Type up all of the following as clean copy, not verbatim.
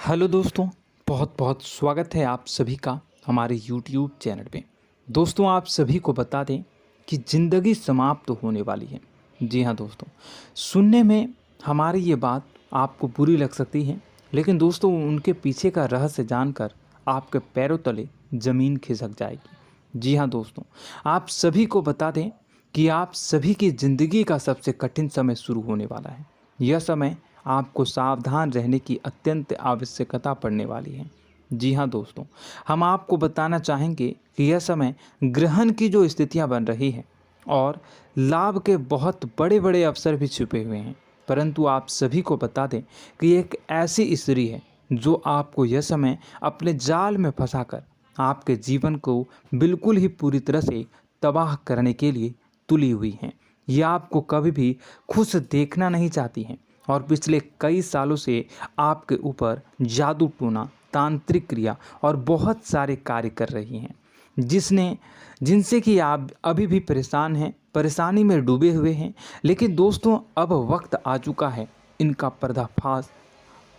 Hello दोस्तों, बहुत बहुत स्वागत है आप सभी का हमारे YouTube चैनल पे। दोस्तों, आप सभी को बता दें कि ज़िंदगी समाप्त होने वाली है। जी हाँ दोस्तों, सुनने में हमारी ये बात आपको बुरी लग सकती है, लेकिन दोस्तों उनके पीछे का रहस्य जानकर आपके पैरों तले ज़मीन खिसक जाएगी। जी हाँ दोस्तों, आप सभी को बता दें कि आप सभी की ज़िंदगी का सबसे कठिन समय शुरू होने वाला है। यह समय आपको सावधान रहने की अत्यंत आवश्यकता पड़ने वाली है। जी हाँ दोस्तों, हम आपको बताना चाहेंगे कि यह समय ग्रहण की जो स्थितियां बन रही है और लाभ के बहुत बड़े बड़े अवसर भी छुपे हुए हैं। परंतु आप सभी को बता दें कि एक ऐसी स्त्री है जो आपको यह समय अपने जाल में फंसाकर आपके जीवन को बिल्कुल ही पूरी तरह से तबाह करने के लिए तुली हुई हैं। यह आपको कभी भी खुश देखना नहीं चाहती हैं और पिछले कई सालों से आपके ऊपर जादू टोना, तांत्रिक क्रिया और बहुत सारे कार्य कर रही हैं, जिनसे कि आप अभी भी परेशान हैं, परेशानी में डूबे हुए हैं। लेकिन दोस्तों, अब वक्त आ चुका है इनका पर्दाफाश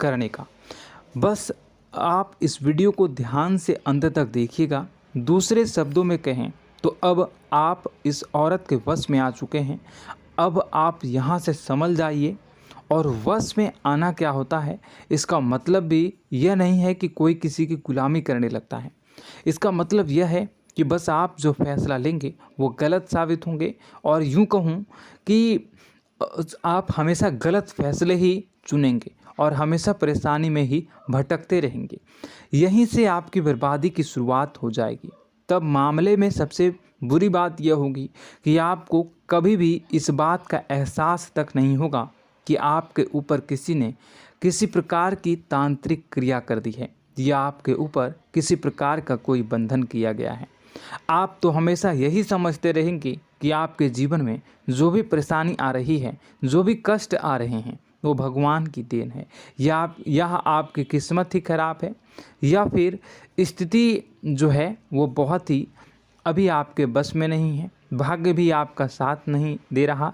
करने का। बस आप इस वीडियो को ध्यान से अंत तक देखिएगा। दूसरे शब्दों में कहें तो अब आप इस औरत के वश में आ चुके हैं। अब आप यहाँ से संभल जाइए। और वश में आना क्या होता है, इसका मतलब भी यह नहीं है कि कोई किसी की गुलामी करने लगता है। इसका मतलब यह है कि बस आप जो फैसला लेंगे वो गलत साबित होंगे, और यूं कहूँ कि आप हमेशा गलत फैसले ही चुनेंगे और हमेशा परेशानी में ही भटकते रहेंगे। यहीं से आपकी बर्बादी की शुरुआत हो जाएगी। तब मामले में सबसे बुरी बात यह होगी कि आपको कभी भी इस बात का एहसास तक नहीं होगा कि आपके ऊपर किसी ने किसी प्रकार की तांत्रिक क्रिया कर दी है या आपके ऊपर किसी प्रकार का कोई बंधन किया गया है। आप तो हमेशा यही समझते रहेंगे कि आपके जीवन में जो भी परेशानी आ रही है, जो भी कष्ट आ रहे हैं, वो भगवान की देन है, या आपकी किस्मत ही खराब है, या फिर स्थिति जो है वो बहुत ही अभी आपके बस में नहीं है, भाग्य भी आपका साथ नहीं दे रहा।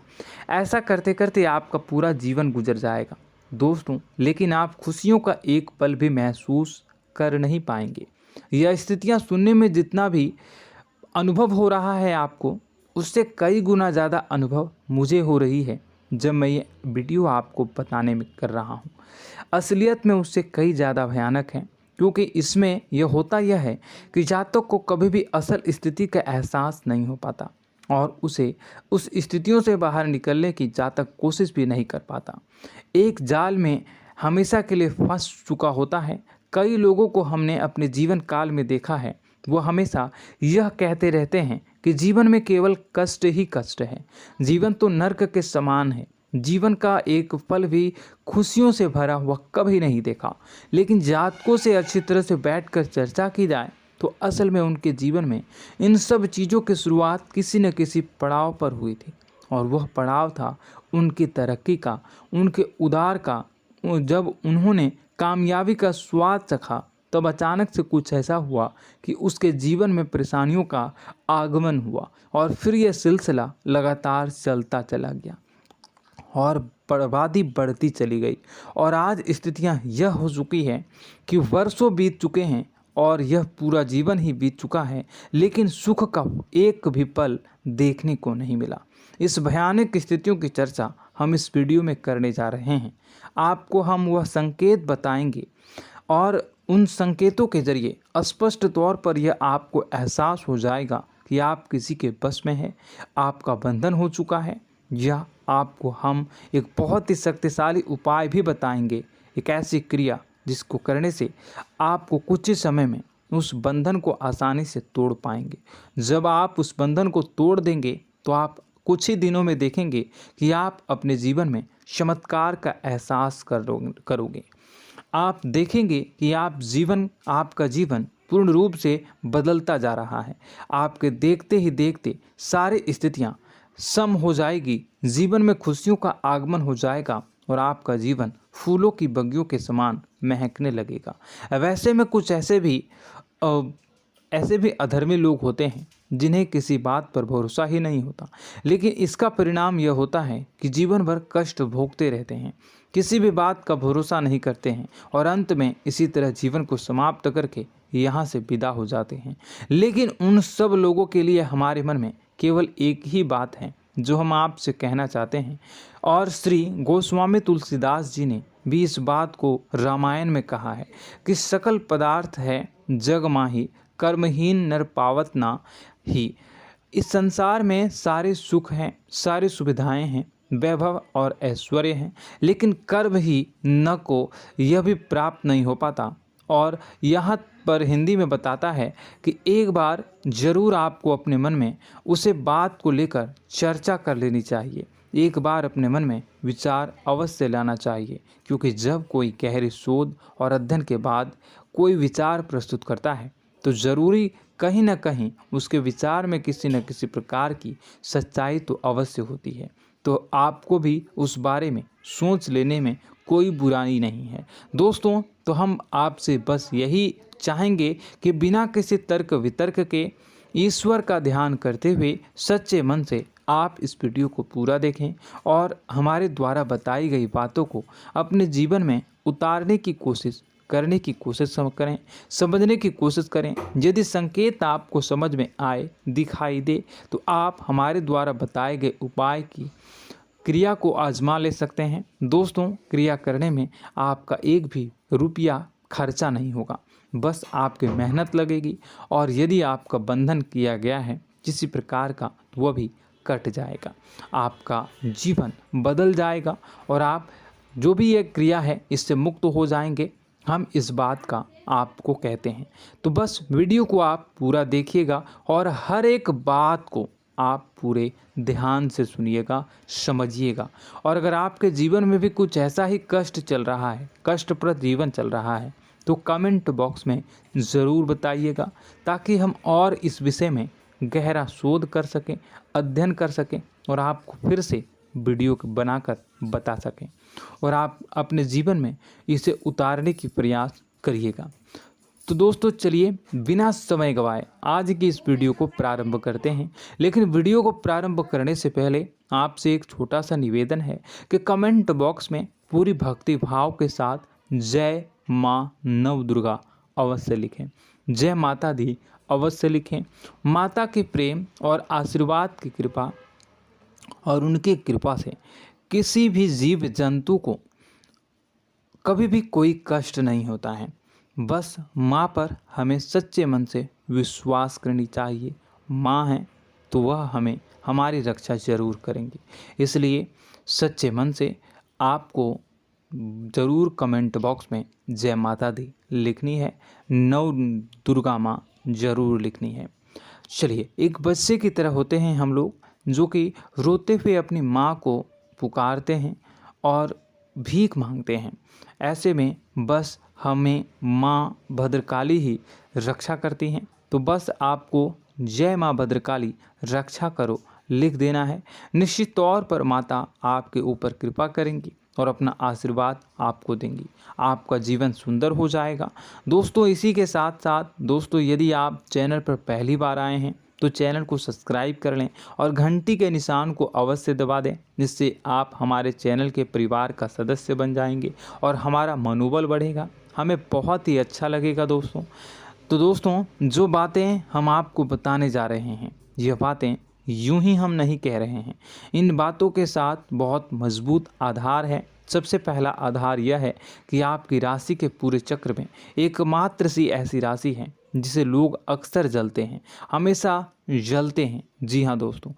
ऐसा करते करते आपका पूरा जीवन गुजर जाएगा दोस्तों, लेकिन आप खुशियों का एक पल भी महसूस कर नहीं पाएंगे। यह स्थितियां सुनने में जितना भी अनुभव हो रहा है आपको, उससे कई गुना ज़्यादा अनुभव मुझे हो रही है जब मैं ये वीडियो आपको बताने में कर रहा हूँ। असलियत में उससे कई ज़्यादा भयानक है, क्योंकि इसमें यह होता यह है कि जातक को कभी भी असल स्थिति का एहसास नहीं हो पाता और उसे उस स्थितियों से बाहर निकलने की जातक कोशिश भी नहीं कर पाता। एक जाल में हमेशा के लिए फंस चुका होता है। कई लोगों को हमने अपने जीवन काल में देखा है, वो हमेशा यह कहते रहते हैं कि जीवन में केवल कष्ट ही कष्ट है, जीवन तो नर्क के समान है, जीवन का एक पल भी खुशियों से भरा हुआ कभी नहीं देखा। लेकिन जातकों से अच्छी तरह से बैठकर चर्चा की जाए तो असल में उनके जीवन में इन सब चीज़ों की शुरुआत किसी न किसी पड़ाव पर हुई थी, और वह पड़ाव था उनकी तरक्की का, उनके उदार का। जब उन्होंने कामयाबी का स्वाद चखा, तब अचानक से कुछ ऐसा हुआ कि उसके जीवन में परेशानियों का आगमन हुआ, और फिर यह सिलसिला लगातार चलता चला गया और बर्बादी बढ़ती चली गई। और आज स्थितियां यह हो चुकी है कि वर्षों बीत चुके हैं और यह पूरा जीवन ही बीत चुका है, लेकिन सुख का एक भी पल देखने को नहीं मिला। इस भयानक स्थितियों की चर्चा हम इस वीडियो में करने जा रहे हैं। आपको हम वह संकेत बताएंगे और उन संकेतों के जरिए स्पष्ट तौर पर यह आपको एहसास हो जाएगा कि आप किसी के बस में हैं, आपका बंधन हो चुका है, या आपको हम एक बहुत ही शक्तिशाली उपाय भी बताएंगे, एक ऐसी क्रिया जिसको करने से आपको कुछ ही समय में उस बंधन को आसानी से तोड़ पाएंगे। जब आप उस बंधन को तोड़ देंगे तो आप कुछ ही दिनों में देखेंगे कि आप अपने जीवन में चमत्कार का एहसास करोगे। आप देखेंगे कि आपका जीवन पूर्ण रूप से बदलता जा रहा है। आपके देखते ही देखते सारी स्थितियां सम हो जाएगी, जीवन में खुशियों का आगमन हो जाएगा और आपका जीवन फूलों की बगियों के समान महकने लगेगा। वैसे में कुछ ऐसे भी अधर्मी लोग होते हैं जिन्हें किसी बात पर भरोसा ही नहीं होता, लेकिन इसका परिणाम यह होता है कि जीवन भर कष्ट भोगते रहते हैं। किसी भी बात का भरोसा नहीं करते हैं और अंत में इसी तरह जीवन को समाप्त करके यहाँ से विदा हो जाते हैं। लेकिन उन सब लोगों के लिए हमारे मन में केवल एक ही बात है जो हम आपसे कहना चाहते हैं, और श्री गोस्वामी तुलसीदास जी ने भी इस बात को रामायण में कहा है कि सकल पदार्थ है जग माही, कर्महीन नर पावत ना ही। इस संसार में सारे सुख हैं, सारी सुविधाएं हैं, वैभव और ऐश्वर्य हैं, लेकिन कर्म ही न को यह भी प्राप्त नहीं हो पाता। और यहाँ पर हिंदी में बताता है कि एक बार जरूर आपको अपने मन में उसे बात को लेकर चर्चा कर लेनी चाहिए, एक बार अपने मन में विचार अवश्य लाना चाहिए, क्योंकि जब कोई गहरी शोध और अध्ययन के बाद कोई विचार प्रस्तुत करता है तो ज़रूरी कहीं न कहीं उसके विचार में किसी न किसी प्रकार की सच्चाई तो अवश्य होती है। तो आपको भी उस बारे में सोच लेने में कोई बुराई नहीं है। दोस्तों, तो हम आपसे बस यही चाहेंगे कि बिना किसी तर्क वितर्क के ईश्वर का ध्यान करते हुए सच्चे मन से आप इस वीडियो को पूरा देखें और हमारे द्वारा बताई गई बातों को अपने जीवन में उतारने की कोशिश करने की कोशिश करें, समझने की कोशिश करें। यदि संकेत आपको समझ में आए, दिखाई दे, तो आप हमारे द्वारा बताए गए उपाय की क्रिया को आजमा ले सकते हैं। दोस्तों, क्रिया करने में आपका एक भी रुपया खर्चा नहीं होगा, बस आपकी मेहनत लगेगी, और यदि आपका बंधन किया गया है किसी प्रकार का, तो वह भी कट जाएगा, आपका जीवन बदल जाएगा और आप जो भी ये क्रिया है इससे मुक्त हो जाएंगे। हम इस बात का आपको कहते हैं। तो बस वीडियो को आप पूरा देखिएगा और हर एक बात को आप पूरे ध्यान से सुनिएगा, समझिएगा। और अगर आपके जीवन में भी कुछ ऐसा ही कष्ट चल रहा है, कष्टप्रद जीवन चल रहा है, तो कमेंट बॉक्स में ज़रूर बताइएगा, ताकि हम और इस विषय में गहरा शोध कर सकें, अध्ययन कर सकें और आपको फिर से वीडियो बनाकर बता सकें और आप अपने जीवन में इसे उतारने की प्रयास करिएगा। तो दोस्तों, चलिए बिना समय गवाए आज की इस वीडियो को प्रारंभ करते हैं। लेकिन वीडियो को प्रारंभ करने से पहले आपसे एक छोटा सा निवेदन है कि कमेंट बॉक्स में पूरी भक्ति भाव के साथ जय माँ नव दुर्गा अवश्य लिखें, जय माता दी अवश्य लिखें। माता के प्रेम और आशीर्वाद की कृपा और उनकी कृपा से किसी भी जीव जंतु को कभी भी कोई कष्ट नहीं होता है। बस माँ पर हमें सच्चे मन से विश्वास करनी चाहिए। माँ है तो वह हमें हमारी रक्षा जरूर करेंगी। इसलिए सच्चे मन से आपको ज़रूर कमेंट बॉक्स में जय माता दी लिखनी है, नव दुर्गा माँ जरूर लिखनी है। चलिए, एक बच्चे की तरह होते हैं हम लोग, जो कि रोते हुए अपनी माँ को पुकारते हैं और भीख मांगते हैं। ऐसे में बस हमें माँ भद्रकाली ही रक्षा करती हैं। तो बस आपको जय माँ भद्रकाली रक्षा करो लिख देना है। निश्चित तौर पर माता आपके ऊपर कृपा करेंगी और अपना आशीर्वाद आपको देंगी, आपका जीवन सुंदर हो जाएगा। दोस्तों, इसी के साथ साथ दोस्तों, यदि आप चैनल पर पहली बार आए हैं तो चैनल को सब्सक्राइब कर लें और घंटी के निशान को अवश्य दबा दें, जिससे आप हमारे चैनल के परिवार का सदस्य बन जाएंगे और हमारा मनोबल बढ़ेगा, हमें बहुत ही अच्छा लगेगा दोस्तों। तो दोस्तों, जो बातें हम आपको बताने जा रहे हैं, यह बातें यूं ही हम नहीं कह रहे हैं। इन बातों के साथ बहुत मजबूत आधार है। सबसे पहला आधार यह है कि आपकी राशि के पूरे चक्र में एकमात्र सी ऐसी राशि है जिसे लोग अक्सर जलते हैं, हमेशा जलते हैं। जी हाँ दोस्तों,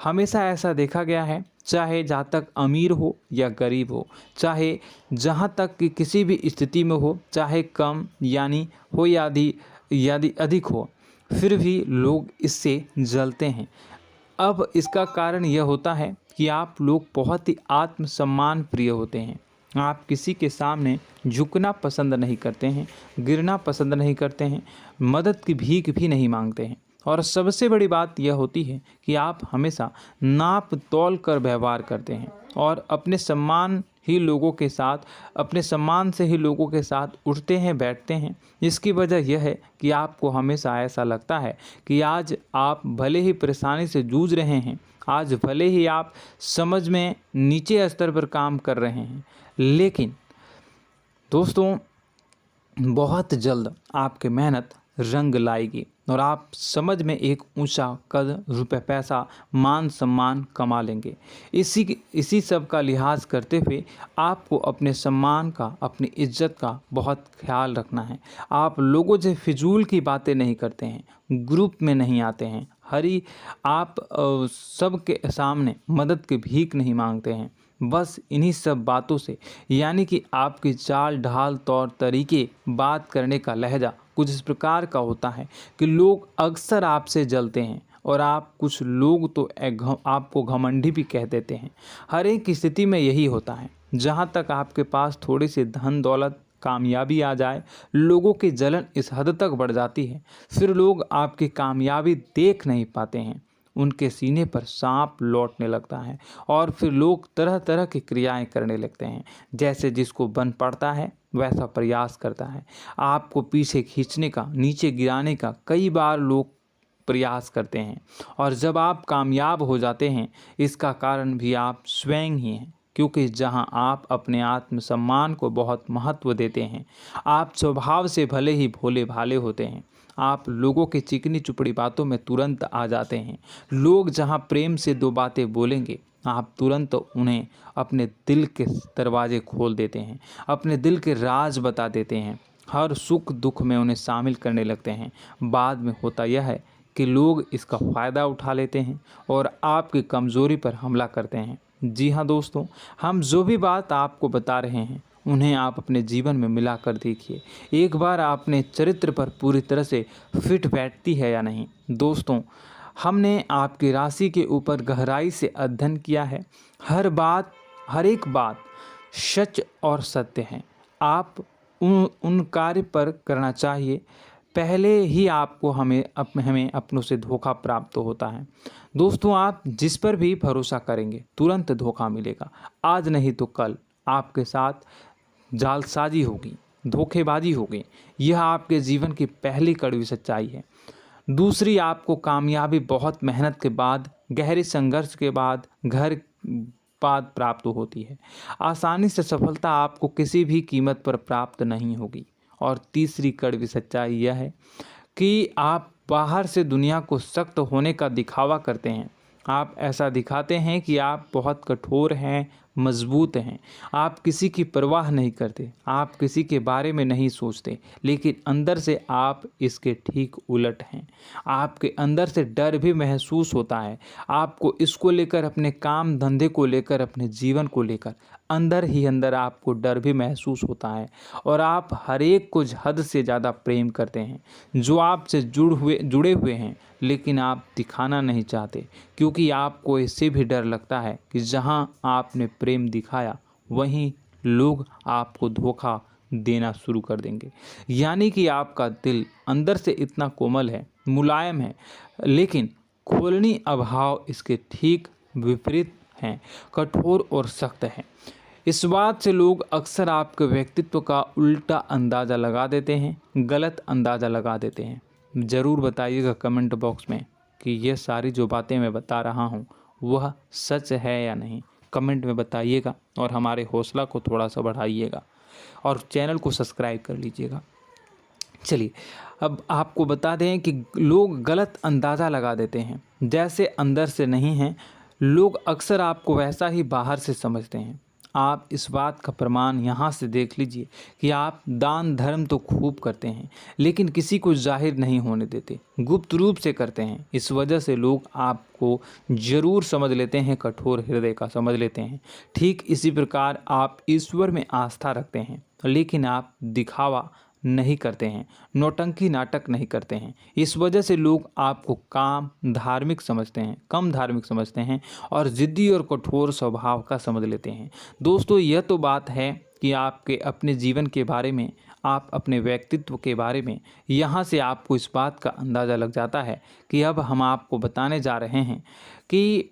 हमेशा ऐसा देखा गया है, चाहे जातक अमीर हो या गरीब हो, चाहे जहाँ तक कि किसी भी स्थिति में हो, चाहे कम यानी हो या अधिक हो, फिर भी लोग इससे जलते हैं। अब इसका कारण यह होता है कि आप लोग बहुत ही आत्मसम्मान प्रिय होते हैं। आप किसी के सामने झुकना पसंद नहीं करते हैं, गिरना पसंद नहीं करते हैं, मदद की भीख भी नहीं मांगते हैं। और सबसे बड़ी बात यह होती है कि आप हमेशा नाप तौल कर व्यवहार करते हैं और अपने सम्मान से ही लोगों के साथ उठते हैं, बैठते हैं। इसकी वजह यह है कि आपको हमेशा ऐसा लगता है कि आज आप भले ही परेशानी से जूझ रहे हैं, आज भले ही आप समझ में नीचे स्तर पर काम कर रहे हैं, लेकिन दोस्तों बहुत जल्द आपकी मेहनत रंग लाएगी और आप समझ में एक ऊंचा कद, रुपए, पैसा, मान सम्मान कमा लेंगे। इसी सब का लिहाज करते हुए आपको अपने सम्मान का, अपनी इज्जत का बहुत ख्याल रखना है। आप लोगों से फिजूल की बातें नहीं करते हैं, ग्रुप में नहीं आते हैं, आप सबके सामने मदद की भीख नहीं मांगते हैं। बस इन्हीं सब बातों से, यानी कि आपकी चाल ढाल, तौर तरीके, बात करने का लहजा कुछ इस प्रकार का होता है कि लोग अक्सर आपसे जलते हैं और कुछ लोग तो आपको घमंडी भी कह देते हैं। हर एक स्थिति में यही होता है। जहाँ तक आपके पास थोड़ी सी धन दौलत, कामयाबी आ जाए, लोगों की जलन इस हद तक बढ़ जाती है, फिर लोग आपकी कामयाबी देख नहीं पाते हैं। उनके सीने पर सांप लौटने लगता है और फिर लोग तरह तरह की क्रियाएं करने लगते हैं। जैसे जिसको बन पड़ता है वैसा प्रयास करता है। आपको पीछे खींचने का, नीचे गिराने का कई बार लोग प्रयास करते हैं और जब आप कामयाब हो जाते हैं, इसका कारण भी आप स्वयं ही हैं। क्योंकि जहां आप अपने आत्मसम्मान को बहुत महत्व देते हैं, आप स्वभाव से भले ही भोले भाले होते हैं, आप लोगों की चिकनी चुपड़ी बातों में तुरंत आ जाते हैं। लोग जहां प्रेम से दो बातें बोलेंगे, आप तुरंत उन्हें अपने दिल के दरवाजे खोल देते हैं, अपने दिल के राज बता देते हैं, हर सुख दुख में उन्हें शामिल करने लगते हैं। बाद में होता यह है कि लोग इसका फ़ायदा उठा लेते हैं और आपकी कमज़ोरी पर हमला करते हैं। जी हाँ दोस्तों, हम जो भी बात आपको बता रहे हैं उन्हें आप अपने जीवन में मिलाकर देखिए। एक बार आपने चरित्र पर पूरी तरह से फिट बैठती है या नहीं। दोस्तों, हमने आपकी राशि के ऊपर गहराई से अध्ययन किया है। हर एक बात सच और सत्य है। आप उन कार्य पर करना चाहिए, पहले ही आपको हमें अपनों से धोखा प्राप्त होता है। दोस्तों, आप जिस पर भी भरोसा करेंगे तुरंत धोखा मिलेगा। आज नहीं तो कल आपके साथ जालसाजी होगी, धोखेबाजी होगी। यह आपके जीवन की पहली कड़वी सच्चाई है। दूसरी, आपको कामयाबी बहुत मेहनत के बाद, गहरे संघर्ष के बाद प्राप्त होती है। आसानी से सफलता आपको किसी भी कीमत पर प्राप्त नहीं होगी। और तीसरी कड़वी सच्चाई यह है कि आप बाहर से दुनिया को सख्त होने का दिखावा करते हैं। आप ऐसा दिखाते हैं कि आप बहुत कठोर हैं, मजबूत हैं। आप किसी की परवाह नहीं करते, आप किसी के बारे में नहीं सोचते, लेकिन अंदर से आप इसके ठीक उलट हैं। आपके अंदर से डर भी महसूस होता है। आपको इसको लेकर, अपने काम धंधे को लेकर, अपने जीवन को लेकर अंदर ही अंदर आपको डर भी महसूस होता है और आप हर एक को हद से ज़्यादा प्रेम करते हैं, जो आपसे जुड़े हुए हैं, लेकिन आप दिखाना नहीं चाहते, क्योंकि आपको इससे भी डर लगता है कि जहां आपने प्रेम दिखाया वहीं लोग आपको धोखा देना शुरू कर देंगे। यानी कि आपका दिल अंदर से इतना कोमल है, मुलायम है, लेकिन खोलनी अभाव इसके ठीक विपरीत हैं, कठोर और सख्त है। इस बात से लोग अक्सर आपके व्यक्तित्व का उल्टा अंदाज़ा लगा देते हैं, गलत अंदाज़ा लगा देते हैं। ज़रूर बताइएगा कमेंट बॉक्स में कि ये सारी जो बातें मैं बता रहा हूँ वह सच है या नहीं। कमेंट में बताइएगा और हमारे हौसला को थोड़ा सा बढ़ाइएगा और चैनल को सब्सक्राइब कर लीजिएगा। चलिए, अब आपको बता दें कि लोग गलत अंदाज़ा लगा देते हैं। जैसे अंदर से नहीं हैं, लोग अक्सर आपको वैसा ही बाहर से समझते हैं। आप इस बात का प्रमाण यहाँ से देख लीजिए कि आप दान धर्म तो खूब करते हैं, लेकिन किसी को जाहिर नहीं होने देते, गुप्त रूप से करते हैं। इस वजह से लोग आपको ज़रूर समझ लेते हैं, कठोर हृदय का समझ लेते हैं। ठीक इसी प्रकार आप ईश्वर में आस्था रखते हैं, लेकिन आप दिखावा नहीं करते हैं, नौटंकी नाटक नहीं करते हैं। इस वजह से लोग आपको कम धार्मिक समझते हैं और ज़िद्दी और कठोर स्वभाव का समझ लेते हैं। दोस्तों, यह तो बात है कि आपके अपने जीवन के बारे में, आप अपने व्यक्तित्व के बारे में, यहाँ से आपको इस बात का अंदाज़ा लग जाता है कि अब हम आपको बताने जा रहे हैं कि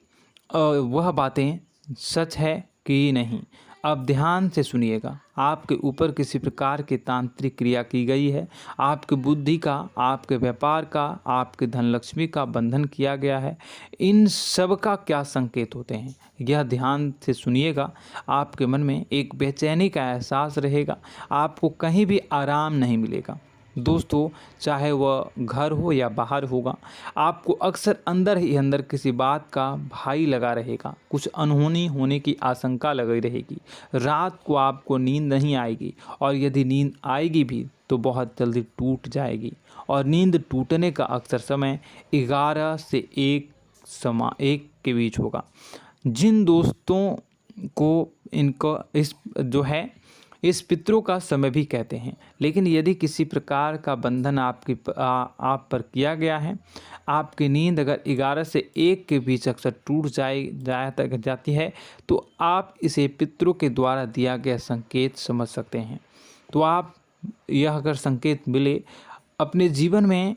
वह बातें सच है कि नहीं। अब ध्यान से सुनिएगा, आपके ऊपर किसी प्रकार की तांत्रिक क्रिया की गई है, आपकी बुद्धि का, आपके व्यापार का, आपके धन लक्ष्मी का बंधन किया गया है। इन सब का क्या संकेत होते हैं, यह ध्यान से सुनिएगा। आपके मन में एक बेचैनी का एहसास रहेगा, आपको कहीं भी आराम नहीं मिलेगा। दोस्तों, चाहे वह घर हो या बाहर होगा, आपको अक्सर अंदर ही अंदर किसी बात का भाई लगा रहेगा, कुछ अनहोनी होने की आशंका लगी रहेगी। रात को आपको नींद नहीं आएगी, और यदि नींद आएगी भी तो बहुत जल्दी टूट जाएगी। और नींद टूटने का अक्सर समय 11 से 1 के बीच होगा। जिन दोस्तों को इनको इस पितरों का समय भी कहते हैं। लेकिन यदि किसी प्रकार का बंधन आप पर किया गया है, आपकी नींद अगर 11 से 1 के बीच अक्सर टूट जाती है, तो आप इसे पितरों के द्वारा दिया गया संकेत समझ सकते हैं। तो आप यह अगर संकेत मिले अपने जीवन में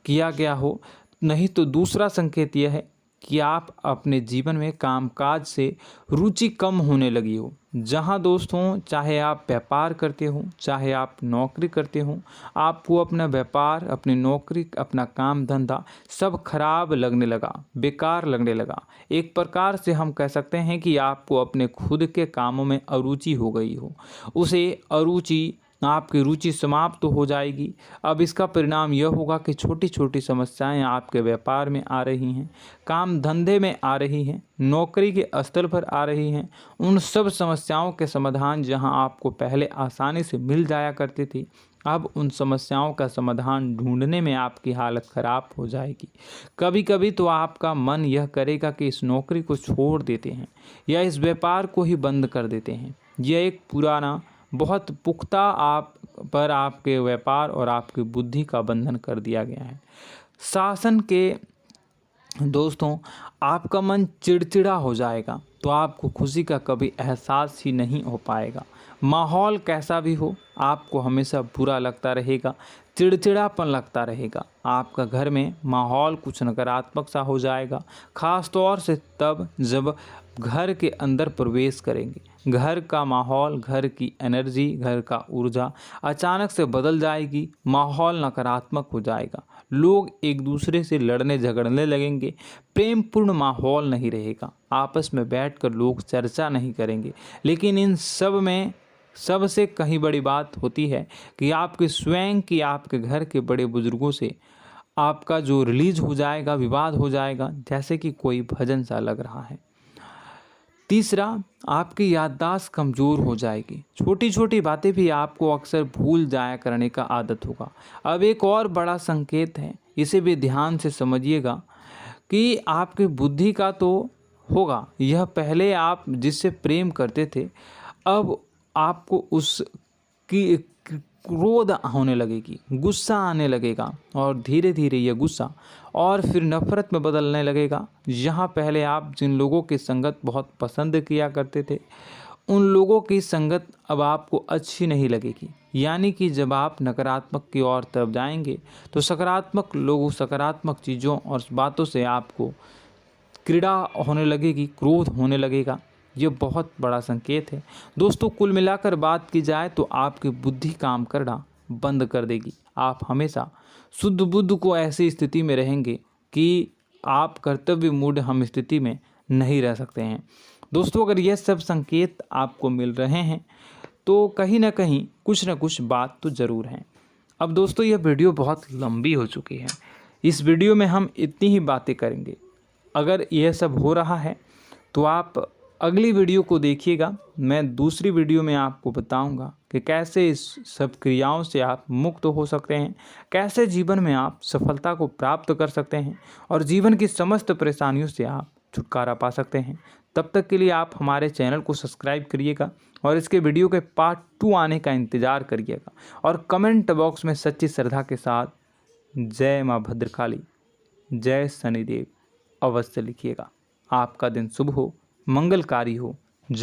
किया गया हो, नहीं तो दूसरा संकेत यह है कि आप अपने जीवन में कामकाज से रुचि कम होने लगी हो। जहां दोस्तों, चाहे आप व्यापार करते हो, चाहे आप नौकरी करते हो, आपको अपना व्यापार, अपनी नौकरी, अपना काम धंधा सब खराब लगने लगा, बेकार लगने लगा। एक प्रकार से हम कह सकते हैं कि आपको अपने खुद के कामों में अरुचि हो गई हो। आपकी रुचि समाप्त हो जाएगी। अब इसका परिणाम यह होगा कि छोटी छोटी समस्याएं आपके व्यापार में आ रही हैं, काम धंधे में आ रही हैं, नौकरी के स्तर पर आ रही हैं। उन सब समस्याओं के समाधान जहां आपको पहले आसानी से मिल जाया करती थी, अब उन समस्याओं का समाधान ढूंढने में आपकी हालत ख़राब हो जाएगी। कभी कभी तो आपका मन यह करेगा कि इस नौकरी को छोड़ देते हैं या इस व्यापार को ही बंद कर देते हैं। यह एक पुराना, बहुत पुख्ता आपके व्यापार और आपकी बुद्धि का बंधन कर दिया गया है। शासन के दोस्तों, आपका मन चिड़चिड़ा हो जाएगा, तो आपको खुशी का कभी एहसास ही नहीं हो पाएगा। माहौल कैसा भी हो, आपको हमेशा बुरा लगता रहेगा, चिड़चिड़ापन लगता रहेगा। आपका घर में माहौल कुछ नकारात्मक सा हो जाएगा, ख़ास तौर से तब जब घर के अंदर प्रवेश करेंगे। घर का माहौल, घर की एनर्जी, घर का ऊर्जा अचानक से बदल जाएगी, माहौल नकारात्मक हो जाएगा। लोग एक दूसरे से लड़ने झगड़ने लगेंगे, प्रेमपूर्ण माहौल नहीं रहेगा, आपस में बैठकर लोग चर्चा नहीं करेंगे। लेकिन इन सब में सबसे कहीं बड़ी बात होती है कि आपके घर के बड़े बुजुर्गों से आपका जो रिलीज हो जाएगा, विवाद हो जाएगा, जैसे कि कोई भजन सा लग रहा है। तीसरा, आपकी याददाश्त कमज़ोर हो जाएगी, छोटी छोटी बातें भी आपको अक्सर भूल जाया करने का आदत होगा। अब एक और बड़ा संकेत है, इसे भी ध्यान से समझिएगा कि आपकी बुद्धि का तो होगा, यह पहले आप जिससे प्रेम करते थे, अब आपको उसकी क्रोध होने लगेगी, गुस्सा आने लगेगा, और धीरे धीरे यह गुस्सा और फिर नफरत में बदलने लगेगा। यहाँ पहले आप जिन लोगों की संगत बहुत पसंद किया करते थे, उन लोगों की संगत अब आपको अच्छी नहीं लगेगी। यानी कि जब आप नकारात्मक की ओर तरफ जाएंगे, तो सकारात्मक लोगों, सकारात्मक चीज़ों और बातों से आपको क्रीड़ा होने लगेगी, क्रोध होने लगेगा। ये बहुत बड़ा संकेत है दोस्तों। कुल मिलाकर बात की जाए तो आपकी बुद्धि काम करना बंद कर देगी। आप हमेशा शुद्ध बुद्ध को ऐसी स्थिति में रहेंगे कि आप कर्तव्य मूड हम स्थिति में नहीं रह सकते हैं। दोस्तों, अगर यह सब संकेत आपको मिल रहे हैं तो कहीं ना कहीं कुछ ना कुछ बात तो ज़रूर है। अब दोस्तों, यह वीडियो बहुत लंबी हो चुकी है, इस वीडियो में हम इतनी ही बातें करेंगे। अगर यह सब हो रहा है तो आप अगली वीडियो को देखिएगा। मैं दूसरी वीडियो में आपको बताऊंगा कि कैसे इस सब क्रियाओं से आप मुक्त हो सकते हैं, कैसे जीवन में आप सफलता को प्राप्त कर सकते हैं और जीवन की समस्त परेशानियों से आप छुटकारा पा सकते हैं। तब तक के लिए आप हमारे चैनल को सब्सक्राइब करिएगा और इसके वीडियो के पार्ट 2 आने का इंतज़ार करिएगा। और कमेंट बॉक्स में सच्ची श्रद्धा के साथ जय माँ भद्रकाली, जय शनिदेव अवश्य लिखिएगा। आपका दिन शुभ हो, मंगलकारी हो।